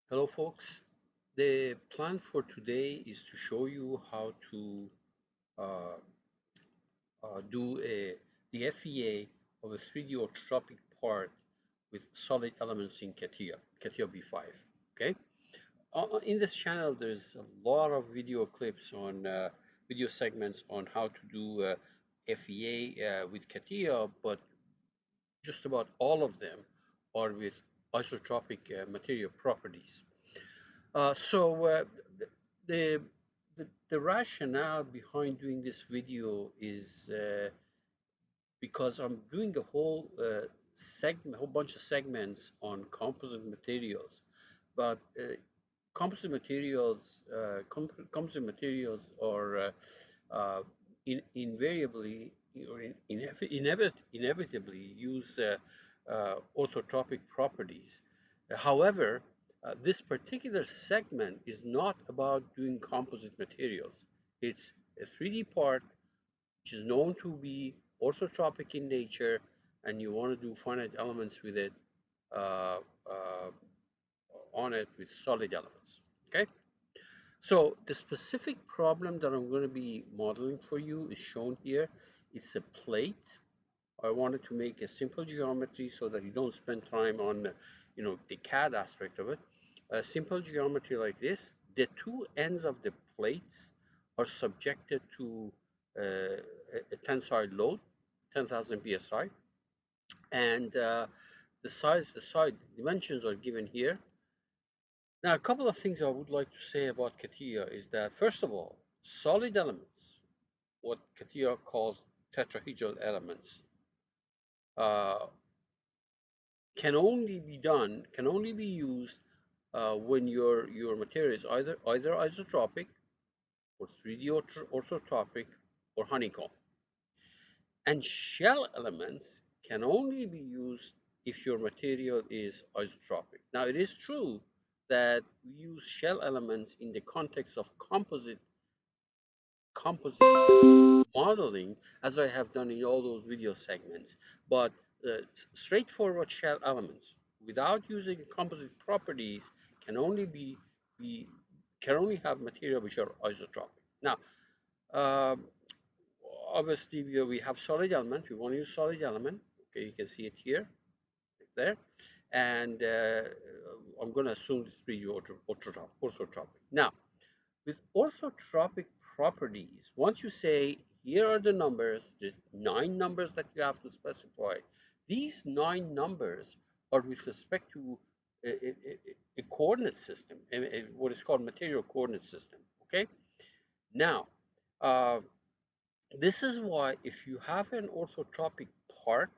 Hello folks, the plan for today is to show you how to uh, do the FEA of a 3D orthotropic part with solid elements in Catia B5. Okay, in this channel there's a lot of video clips on video segments on how to do FEA with Catia, but just about all of them are with isotropic material properties. So the, the rationale behind doing this video is because I'm doing a whole bunch of segments on composite materials, but composite materials are invariably or inevitably use orthotropic properties. However, this particular segment is not about doing composite materials. It's a 3D part which is known to be orthotropic in nature, and you want to do finite elements with it uh, uh, on it with solid elements. Okay, so the specific problem that I'm going to be modeling for you is shown here. It's a plate. I wanted to make a simple geometry so that you don't spend time on, the CAD aspect of it. A simple geometry like this. The two ends of the plates are subjected to a tensile load, 10,000 psi, and the side dimensions are given here. Now, a couple of things I would like to say about Catia is that, first of all, solid elements, what Catia calls tetrahedral elements, uh, can only be used when your material is either isotropic or 3D orthotropic or honeycomb. And shell elements can only be used if your material is isotropic. Now, it is true that we use shell elements in the context of composite modeling, as I have done in all those video segments, but straightforward shell elements without using composite properties can only be can only have material which are isotropic. Now, uh, obviously we have solid element. We want to use solid element. Okay, you can see it here, right there, and I'm going to assume it's 3D orthotropic. Now, with orthotropic properties, once you say, here are the numbers, there's 9 numbers that you have to specify. These 9 numbers are with respect to a coordinate system, what is called material coordinate system, okay? Now, uh, this is why if you have an orthotropic part,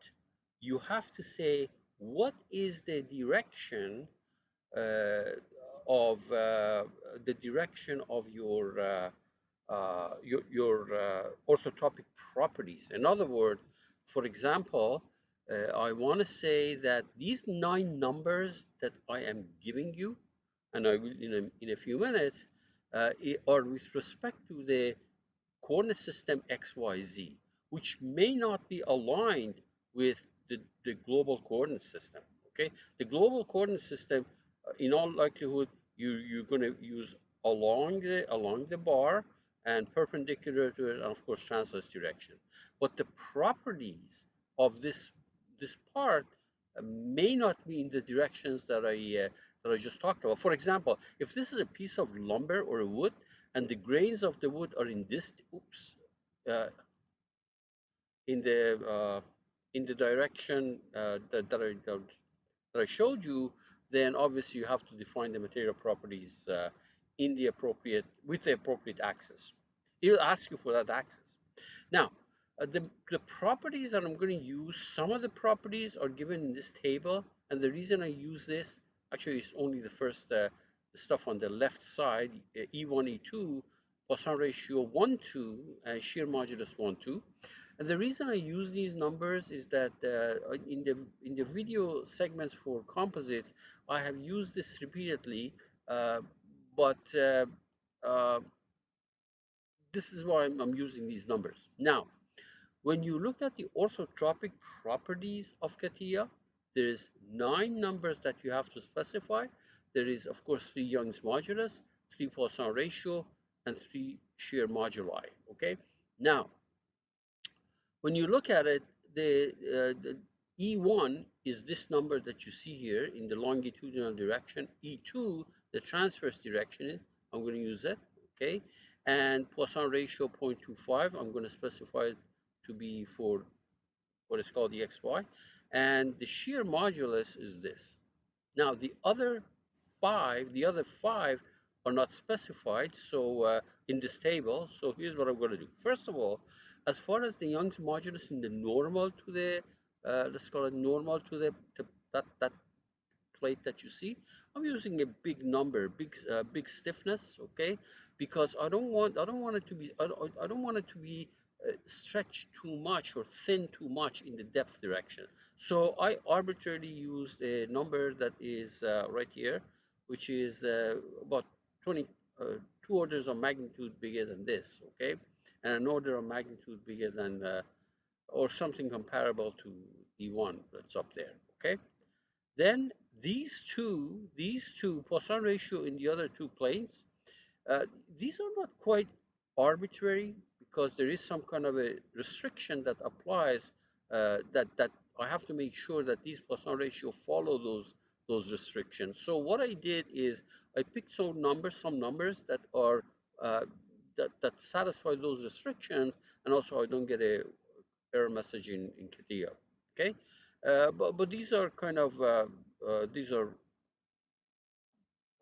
you have to say, what is the direction uh, of your orthotropic properties. In other words, for example, I want to say that these 9 numbers that I am giving you, and I will in a few minutes, are with respect to the coordinate system XYZ, which may not be aligned with the global coordinate system. Okay, the global coordinate system, in all likelihood, you're going to use along the bar and perpendicular to it, and of course transverse direction. But the properties of this part may not be in the directions that I just talked about. For example, if this is a piece of lumber or a wood, and the grains of the wood are in this, uh, uh, in the direction that I showed you, then obviously you have to define the material properties in the appropriate with the appropriate axis. It'll ask you for that axis. Now, the properties that I'm going to use, some of the properties are given in this table, and the reason I use this, actually, is only the first stuff on the left side, E1, E2, Poisson ratio 1, 2, and shear modulus 1, 2. And the reason I use these numbers is that in the video segments for composites, I have used this repeatedly, uh, but uh, this is why I'm using these numbers. Now, when you look at the orthotropic properties of Catia, there is 9 numbers that you have to specify. there is, of course, 3 Young's modulus, 3 Poisson ratio, and 3 shear moduli. Okay. Now, when you look at it, the E1 is this number that you see here in the longitudinal direction. E2, the transverse direction is, I'm going to use it, okay? And Poisson ratio 0.25, I'm going to specify it to be for what is called the XY. And the shear modulus is this. Now, the other five are not specified, so in this table. So here's what I'm going to do. First of all, as far as the Young's modulus in the normal to the, let's call it normal to the to that plate that you see, I'm using a big number, big stiffness, okay? Because I don't want it to be, I don't want it to be stretched too much or thin too much in the depth direction. So I arbitrarily used a number that is right here, which is about 20, 2 orders of magnitude bigger than this, okay? And an order of magnitude bigger than, or something comparable to E1 that's up there, okay? Then these two Poisson ratio in the other two planes, uh, these are not quite arbitrary because there is some kind of a restriction that applies, that I have to make sure that these Poisson ratio follow those restrictions. So what I did is I picked some numbers that are that satisfy those restrictions, and also I don't get a error message in Catia. Okay, but these are kind of these are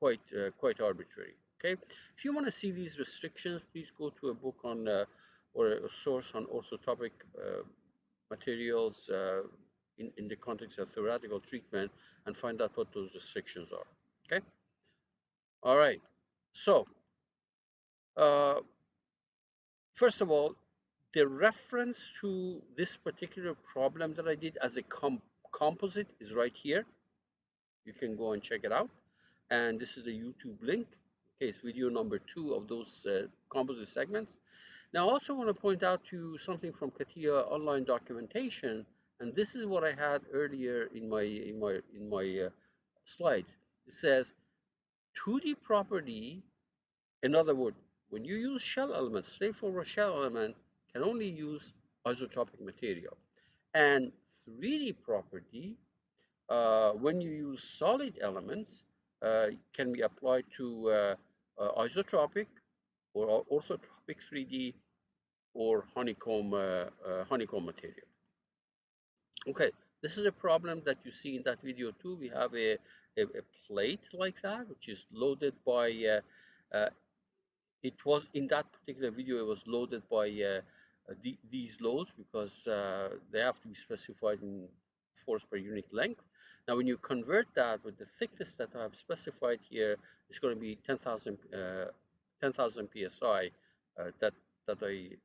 quite arbitrary. Okay, if you want to see these restrictions, please go to a book on or a source on orthotropic materials in the context of theoretical treatment and find out what those restrictions are. Okay, all right. So uh, first of all, the reference to this particular problem that I did as a composite is right here. You can go and check it out. And this is the YouTube link. Okay, it's video number 2 of those composite segments. Now, I also want to point out to you something from Catia online documentation, and this is what I had earlier in my slides. It says 2D property. In other words, when you use shell elements, straightforward shell element can only use isotropic material, and 3D property when you use solid elements, can be applied to isotropic or orthotropic 3D or honeycomb material. Okay, this is a problem that you see in that video too. We have a plate like that, which is loaded by, it was in that particular video, it was loaded by these loads because they have to be specified in force per unit length. Now, when you convert that with the thickness that I have specified here, it's going to be 10,000 psi that I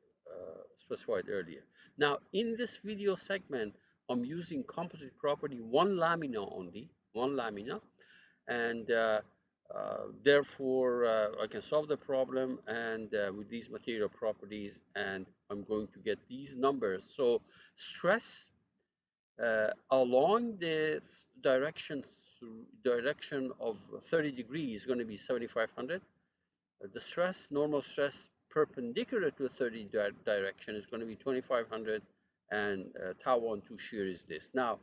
specified earlier. Now, in this video segment, I'm using composite property one lamina only, one lamina, and therefore I can solve the problem and with these material properties, and I'm going to get these numbers. So stress along the direction of 30 degrees is going to be 7,500. The stress, normal stress perpendicular to the 30 direction is going to be 2,500, and tau 1 2 shear is this. Now,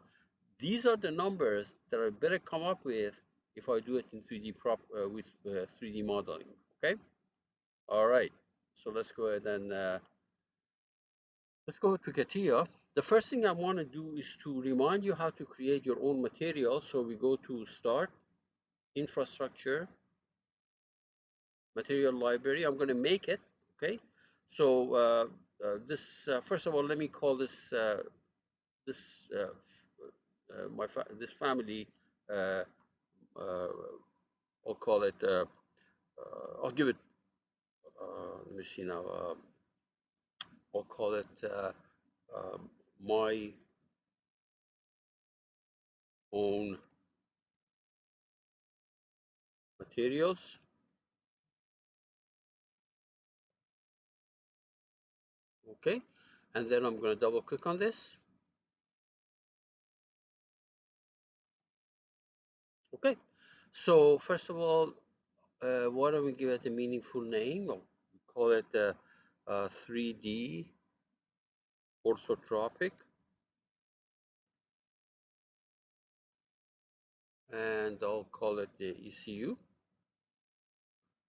these are the numbers that I better come up with if I do it in 3D with 3D modeling. Okay. All right. So let's go ahead and let's go to Catia. The first thing I want to do is to remind you how to create your own material. So we go to Start, Infrastructure, Material Library. I'm going to make it. Okay. So this first of all, let me call this this this family. I'll call it. I'll give it. Let me see now. I'll call it my own materials. Okay, and then I'm going to double click on this. Okay, So first of all, why don't we give it a meaningful name? Or we call it 3D orthotropic, and I'll call it the ECU.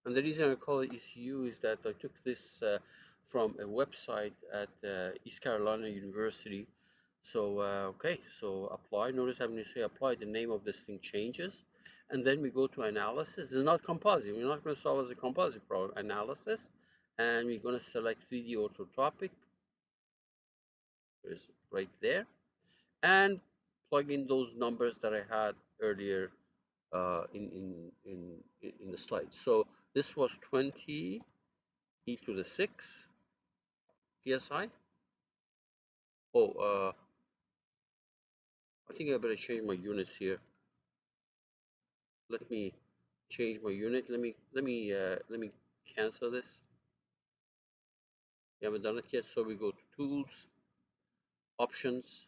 And the reason I call it ECU is that I took this from a website at East Carolina University. So, okay, so apply. Notice when you say apply, the name of this thing changes. And then we go to analysis. It's not composite. We're not going to solve as a composite problem. Analysis. And we're going to select 3D orthotropic. It's right there. And plug in those numbers that I had earlier in the slide. So this was 20 e to the 6 psi. Oh, I think I better change my units here. Let me change my unit. Let me cancel this. We haven't done it yet, so we go to tools, options.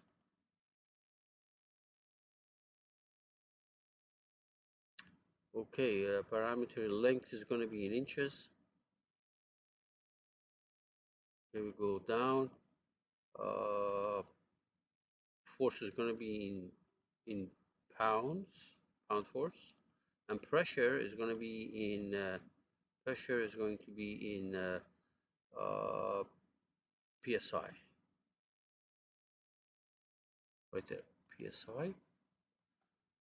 Okay, parameter length is going to be in inches. Here we go down. Force is going to be in pounds, pound force, and pressure is going to be in psi. Right there, psi,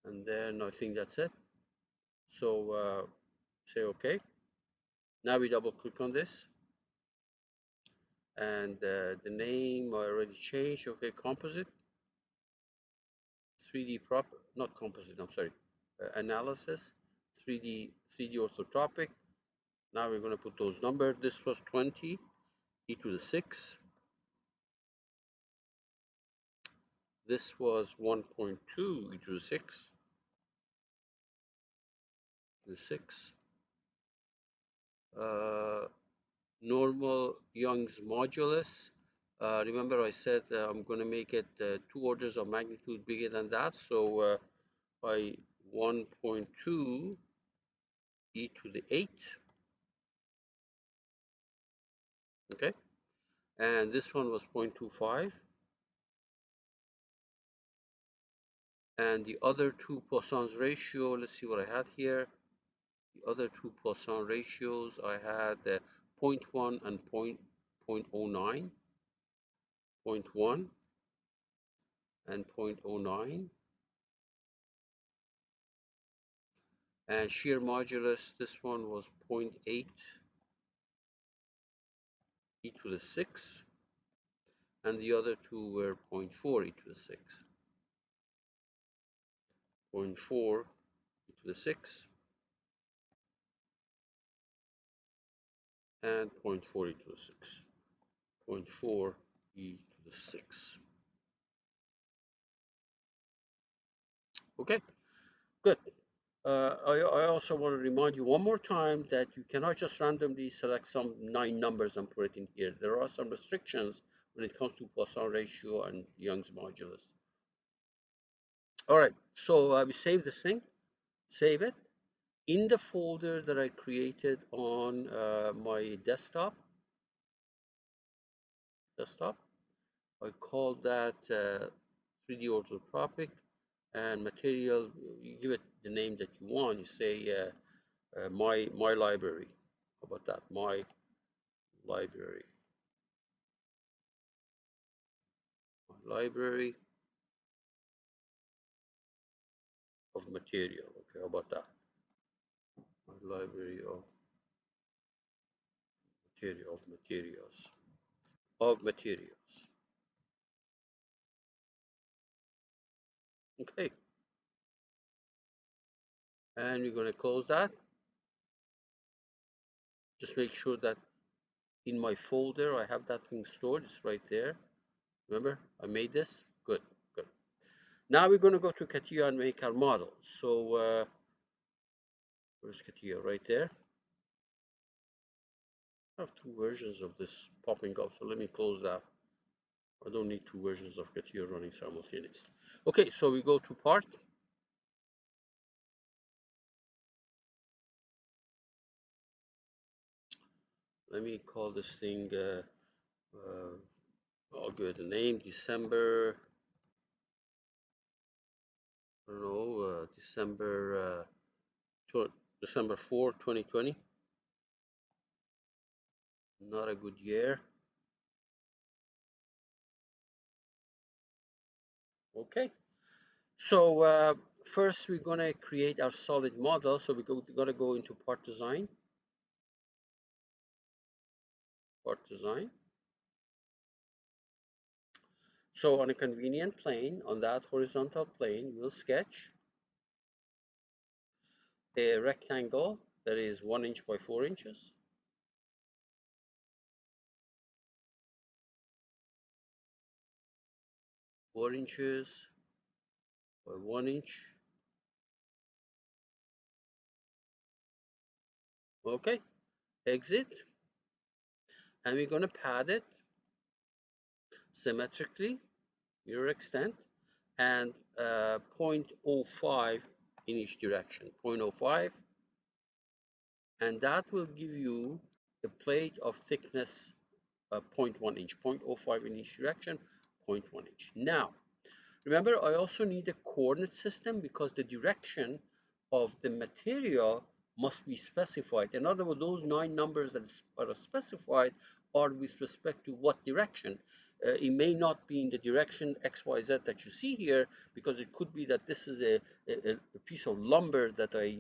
and then I think that's it. So say OK. Now we double click on this, and the name I already changed. Okay, composite, 3D not composite. I'm sorry, analysis, 3D orthotropic. Now we're going to put those numbers. This was 20 e to the 6. This was 1.2 e to the 6. The 6. Normal Young's modulus. Remember I said I'm going to make it 2 orders of magnitude bigger than that. So by 1.2 e to the 8. Okay. And this one was 0.25. And the other two Poisson's ratio, let's see what I had here. The other two Poisson ratios, I had 0.1 and 0.09. 0.1 and 0.09. And shear modulus, this one was 0.8 e to the 6. And the other two were 0.4 e to the 6. 0.4 e to the 6 and 0.4 e to the 6. 0.4 e to the 6. Okay, good. I also want to remind you one more time that you cannot just randomly select some 9 numbers and put it in here. There are some restrictions when it comes to Poisson ratio and Young's modulus. All right, so we save this thing, save it. In the folder that I created on my desktop, I called that 3D orthotropic and material. You give it the name that you want. You say my library. How about that? My library. My library of material. Okay, how about that? My library of materials. Okay, and we're going to close that. Just make sure that in my folder I have that thing stored. It's right there. Remember, I made this. Good, good. Now we're going to go to Catia and make our model. So where's Catia? Right there. I have 2 versions of this popping up, so let me close that. I don't need 2 versions of Catia running simultaneously. Okay, so we go to part. let me call this thing, I'll give it a name, December, I don't know, December 4, 2020. Not a good year. Okay. So first we're going to create our solid model. So we're going to go into part design. Part design. So on a convenient plane, on that horizontal plane, we'll sketch a rectangle that is 1 inch by 4 inches. 4 inches by 1 inch. Okay, exit. And we're going to pad it symmetrically, mirror extent, and 0.05 in each direction, 0.05. And that will give you a plate of thickness 0.1 inch, 0.05 in each direction, 0.1 inch. Now, remember, I also need a coordinate system because the direction of the material must be specified. In other words, those 9 numbers that are specified are with respect to what direction. It may not be in the direction XYZ that you see here, because it could be that this is a piece of lumber that I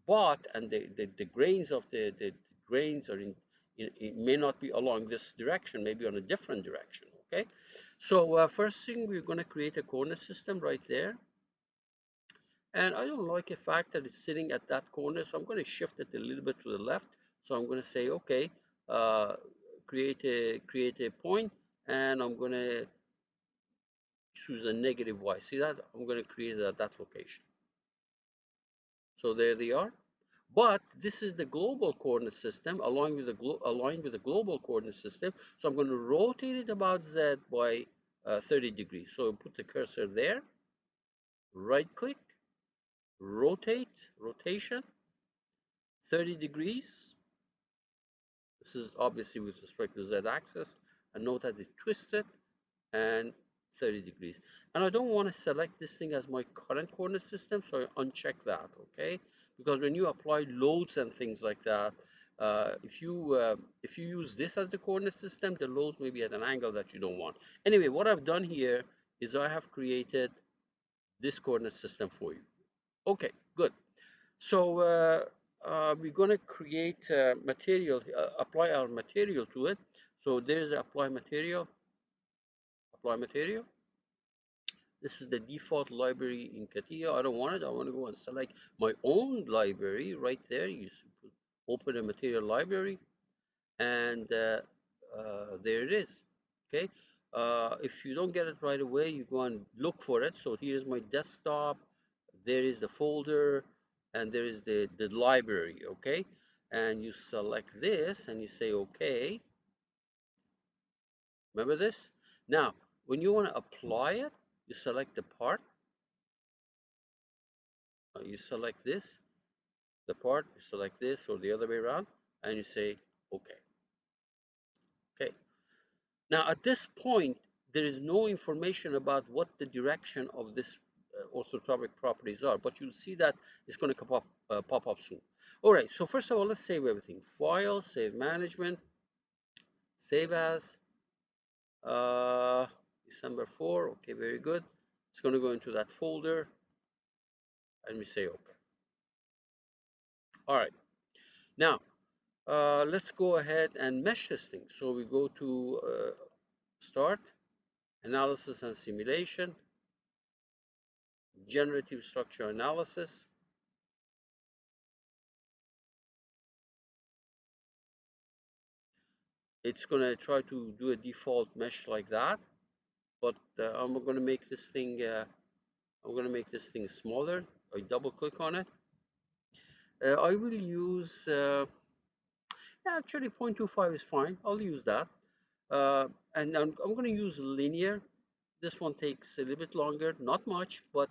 bought, and the grains of the grains are in, it may not be along this direction, maybe on a different direction. Okay, so first thing, we're going to create a corner system right there. And I don't like the fact that it's sitting at that corner, so I'm going to shift it a little bit to the left. So I'm going to say, okay, create a point, and I'm going to choose a negative y. See that? I'm going to create it at that location. So there they are. But this is the global coordinate system aligned with the global coordinate system. So I'm going to rotate it about z by 30 degrees. So put the cursor there, right click, rotation, 30 degrees. This is obviously with respect to z axis. And note that it twisted and 30 degrees. And I don't want to select this thing as my current coordinate system, so I uncheck that, okay? Because when you apply loads and things like that, if you use this as the coordinate system, the loads may be at an angle that you don't want. Anyway, what I've done here is I have created this coordinate system for you. Okay, good. So we're going to create material, apply our material to it. So there's the apply material. This is the default library in Catia. I don't want it. I want to go and select my own library right there. You open a material library, and there it is. Okay. If you don't get it right away, you go and look for it. So here's my desktop. There is the folder, and there is the library. Okay. And you select this, and you say OK. Remember this? Now, when you want to apply it, you select the part. You select this, the part, you select this or the other way around, and you say OK. Okay. Now at this point, there is no information about what the direction of this orthotropic properties are, but you'll see that it's going to pop up soon. All right, so first of all, let's save everything. File, save management, save as, December 4. Okay, very good. It's going to go into that folder, and we say OK. All right. Now, let's go ahead and mesh this thing. So we go to Start, Analysis and Simulation, Generative Structure Analysis. It's going to try to do a default mesh like that, but I'm going to make this thing. Smaller. I double click on it. I will use. Actually, 0.25 is fine. I'll use that. And I'm going to use linear. This one takes a little bit longer, not much, but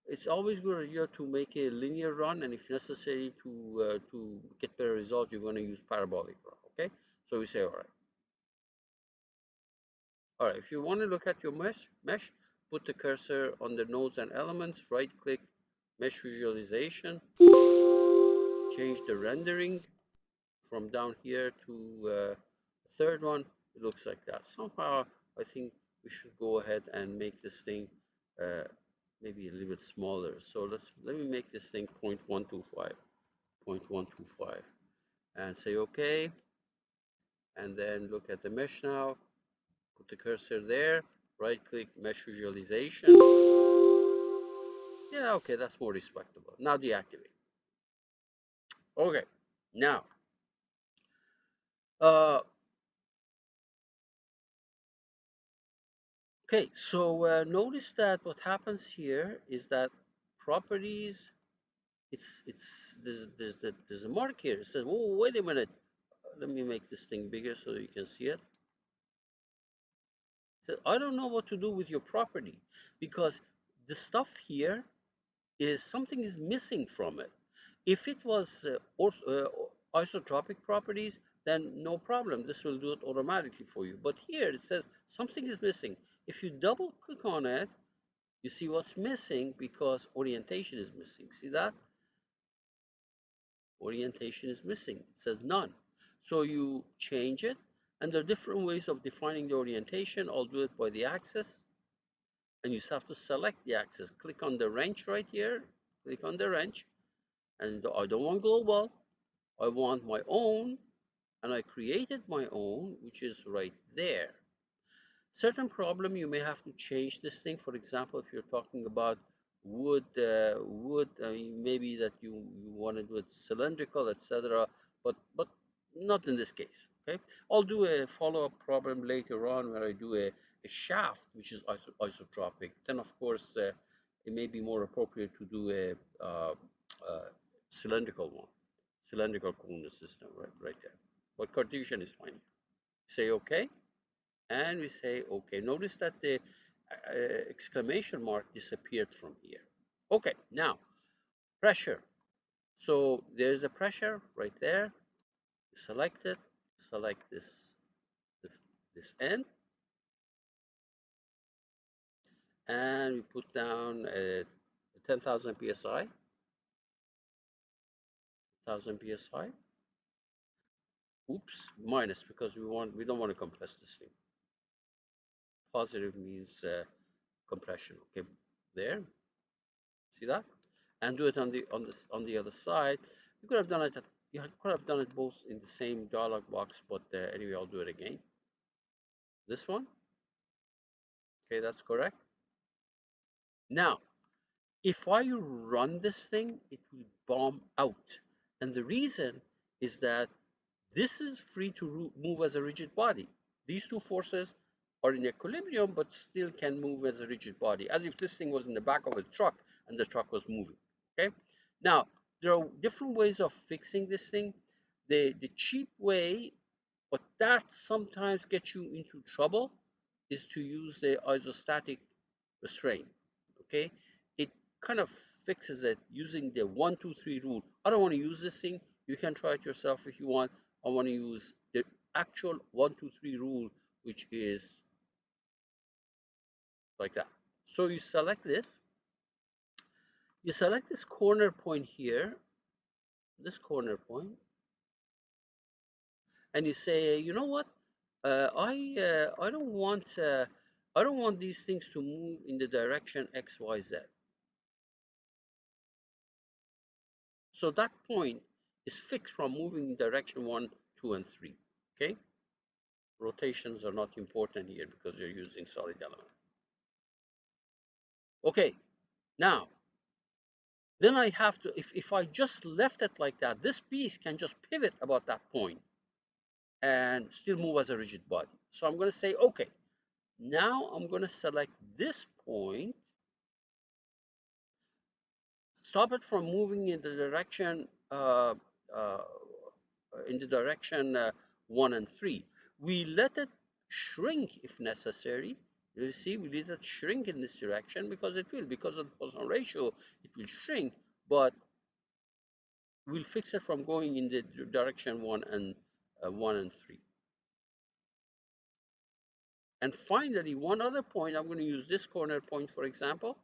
it's always good idea to make a linear run, and if necessary to get better result, you're going to use parabolic run. Okay, so we say, all right. All right, if you want to look at your mesh, put the cursor on the nodes and elements, right click, mesh visualization, change the rendering from down here to the third one. It looks like that. Somehow, I think we should go ahead and make this thing uh, maybe a little bit smaller. So let me make this thing 0.125, 0.125, and say OK. And then look at the mesh now. Put the cursor there. Right click, mesh visualization. Yeah, okay, that's more respectable. Now deactivate. Okay, now, uh, okay, so notice that what happens here is that properties, there's a mark here. It says, oh, wait a minute. Let me make this thing bigger so you can see it. It says, I don't know what to do with your property because the stuff here is something is missing from it. If it was isotropic properties, then no problem. This will do it automatically for you. But here it says something is missing. If you double click on it, you see what's missing because orientation is missing. See that? Orientation is missing. It says none. So you change it, and there are different ways of defining the orientation. I'll do it by the axis, and you have to select the axis. Click on the wrench right here. Click on the wrench, and I don't want global. I want my own, and I created my own, which is right there. Certain problem, you may have to change this thing. For example, if you're talking about wood, maybe that you want to do it cylindrical, etc. But not in this case. Okay, I'll do a follow-up problem later on where I do a shaft, which is isotropic. Then, of course, it may be more appropriate to do a cylindrical one, cylindrical coordinate system, right there. But Cartesian is fine. Say OK, and we say OK. Notice that the exclamation mark disappeared from here. OK, now pressure. So there's a pressure right there. Select it. Select this end, and we put down 10,000 psi. 1,000 psi. Oops, minus because we don't want to compress this thing. Positive means compression. Okay, there. See that? And do it on the other side. You could have done it. You could have done it both in the same dialog box, but anyway, I'll do it again. This one. Okay, that's correct. Now, if I run this thing, it will bomb out, and the reason is that this is free to move as a rigid body. These two forces are in equilibrium, but still can move as a rigid body, as if this thing was in the back of a truck and the truck was moving. Okay. Now, there are different ways of fixing this thing. The cheap way, but that sometimes gets you into trouble, is to use the isostatic restraint. Okay. It kind of fixes it using the 1, 2, 3 rule. I don't want to use this thing. You can try it yourself if you want. I want to use the actual 1, 2, 3 rule, which is like that. So you select this. You select this corner point here, this corner point, and you say, you know what? I don't want these things to move in the direction X, Y, Z. So that point is fixed from moving in direction 1, 2, and 3. Okay. Rotations are not important here because you're using solid element. Okay. Now, then I have to, if I just left it like that, this piece can just pivot about that point and still move as a rigid body. So I'm going to say, okay, now I'm going to select this point, stop it from moving in the direction uh, 1 and 3. We let it shrink if necessary. You see, we let it shrink in this direction because it will, because of the Poisson ratio, it will shrink, but we'll fix it from going in the direction 1 and 1 and 3. And finally, one other point, I'm going to use this corner point, for example,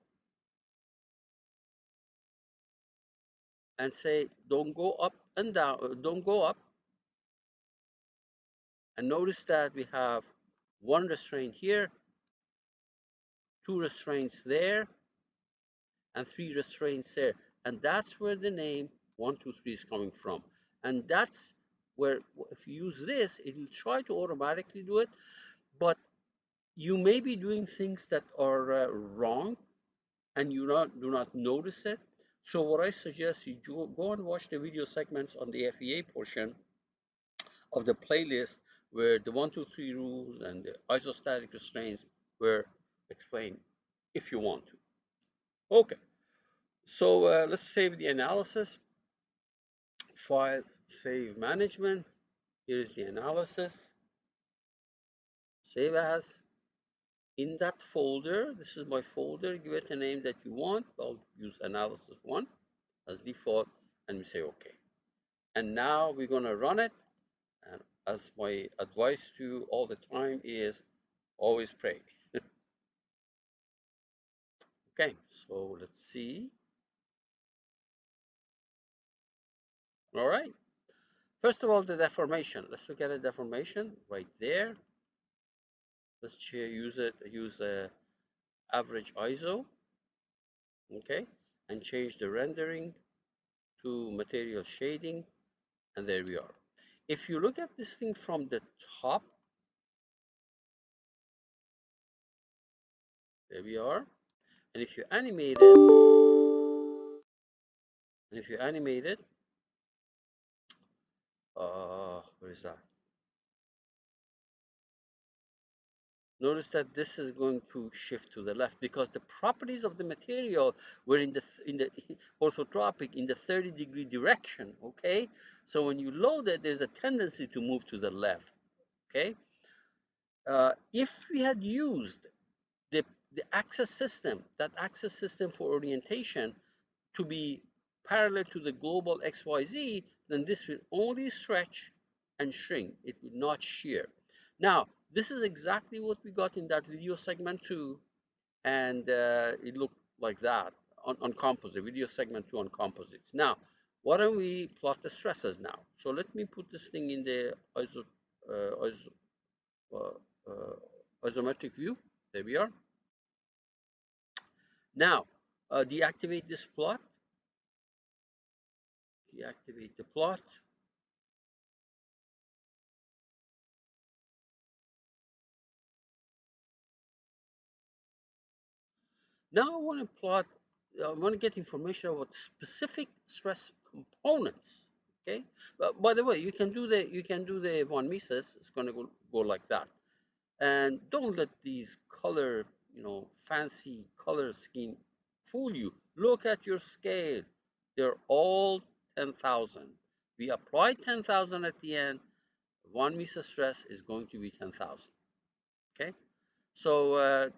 and say, don't go up and down, don't go up. And notice that we have one restraint here, two restraints there, and three restraints there. And that's where the name 1, 2, 3 is coming from. And that's where, if you use this, it will try to automatically do it, but you may be doing things that are wrong, and you do not notice it. So what I suggest you go and watch the video segments on the FEA portion of the playlist where the 1, 2, 3 rules and the isostatic restraints were explained if you want to. Okay, so let's save the analysis. File, save management. Here is the analysis. Save as. In that folder, this is my folder, give it a name that you want. I'll use analysis 1 as default, and we say OK. And now we're going to run it. And as my advice to you all the time is always pray. Okay, so let's see. All right. First of all, the deformation. Let's look at a deformation right there. Let's use a average ISO, okay, and change the rendering to material shading, and there we are. If you look at this thing from the top, there we are. And if you animate it, where is that? Notice that this is going to shift to the left because the properties of the material were in the orthotropic in the 30-degree direction. Okay, so when you load it, there's a tendency to move to the left. Okay, if we had used the axis system, that axis system for orientation, to be parallel to the global XYZ, then this will only stretch and shrink. It will not shear. Now, this is exactly what we got in that video segment 2, and it looked like that on composite, video segment 2 on composites. Now, why don't we plot the stresses now? So let me put this thing in the isometric view. There we are. Now, deactivate this plot. Deactivate the plot. Now I want to plot, I want to get information about specific stress components. Okay. By the way, you can do the von Mises. It's going to go like that. And don't let these color, fancy color scheme fool you. Look at your scale. They're all 10,000. We apply 10,000 at the end. Von Mises stress is going to be 10,000. Okay. So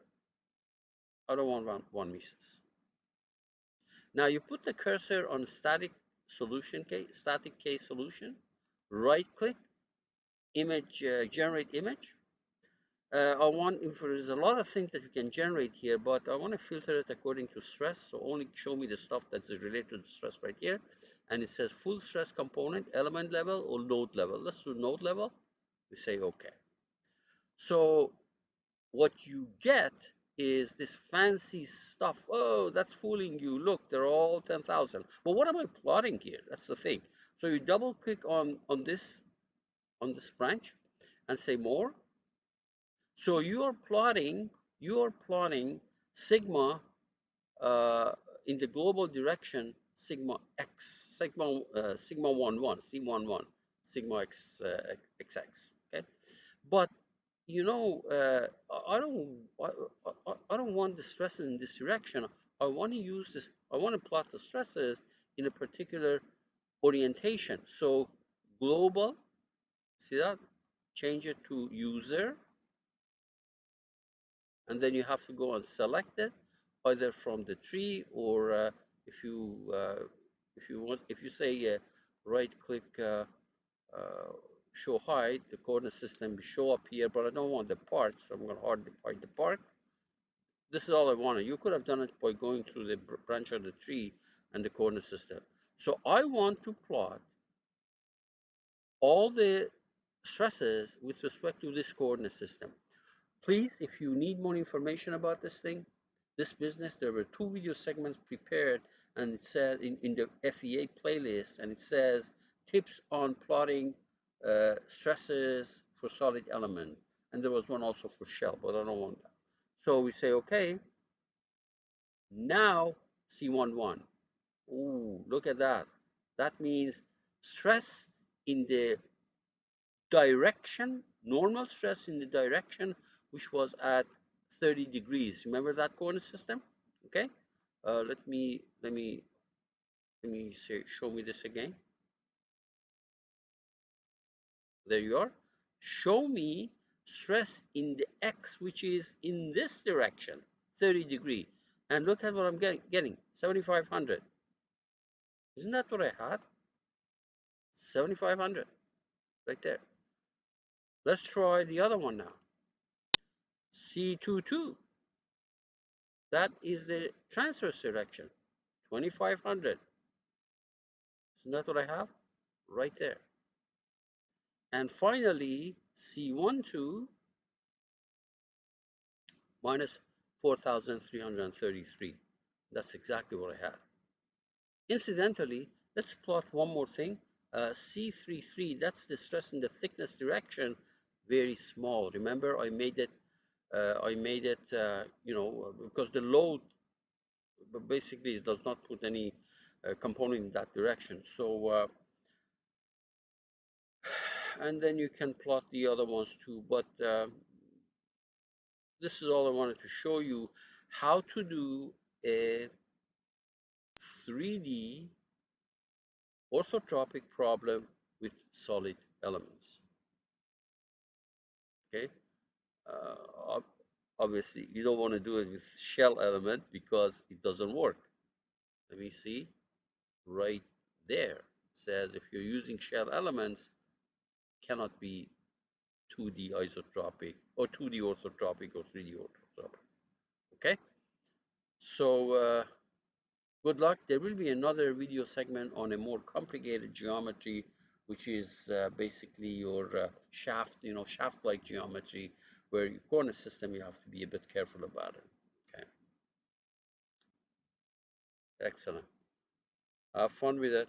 I don't want von Mises. Now you put the cursor on static case solution, right click, image, generate image. If there's a lot of things that you can generate here, but I want to filter it according to stress. So only show me the stuff that's related to stress right here. And it says full stress component, element level or node level. Let's do node level. We say okay. So what you get is this fancy stuff. Oh, that's fooling you. Look, they're all 10,000. But what am I plotting here? That's the thing. So you double click on this branch and say more. So you are plotting sigma in the global direction, sigma x, sigma 1 1, C11, sigma x xx. Okay, but I don't want the stresses in this direction. I want to use this. I want to plot the stresses in a particular orientation. So global, see that? Change it to user, and then you have to go and select it, either from the tree or if you say right click show height, the coordinate system will show up here, but I don't want the part, so I'm going to hide the part. This is all I wanted. You could have done it by going through the branch of the tree and the coordinate system. So I want to plot all the stresses with respect to this coordinate system. Please, if you need more information about this thing, this business, there were 2 video segments prepared, and it said in the FEA playlist, and it says tips on plotting stresses for solid element. And there was one also for shell, but I don't want that. So we say, okay, now C11. Ooh, look at that. That means stress in the direction, normal stress in the direction which was at 30 degrees. Remember that coordinate system? Okay. Let me say, show me this again. There you are. Show me stress in the x, which is in this direction, 30 degree. And look at what I'm getting 7,500. Isn't that what I had? 7,500 right there. Let's try the other one now. C22. That is the transverse direction, 2,500. Isn't that what I have? Right there. And finally, C12 minus 4,333. That's exactly what I had. Incidentally, let's plot one more thing. C33, that's the stress in the thickness direction, very small. Remember, I made it, because the load basically it does not put any component in that direction. So, and then you can plot the other ones too. But this is all I wanted to show you, how to do a 3D orthotropic problem with solid elements. Okay. Obviously, you don't want to do it with shell element because it doesn't work. Let me see. Right there. It says if you're using shell elements, cannot be 2D isotropic or 2D orthotropic or 3D orthotropic. Okay. So good luck. There will be another video segment on a more complicated geometry, which is basically your shaft, shaft-like geometry, where your coordinate system, you have to be a bit careful about it. Okay. Excellent. Have fun with it.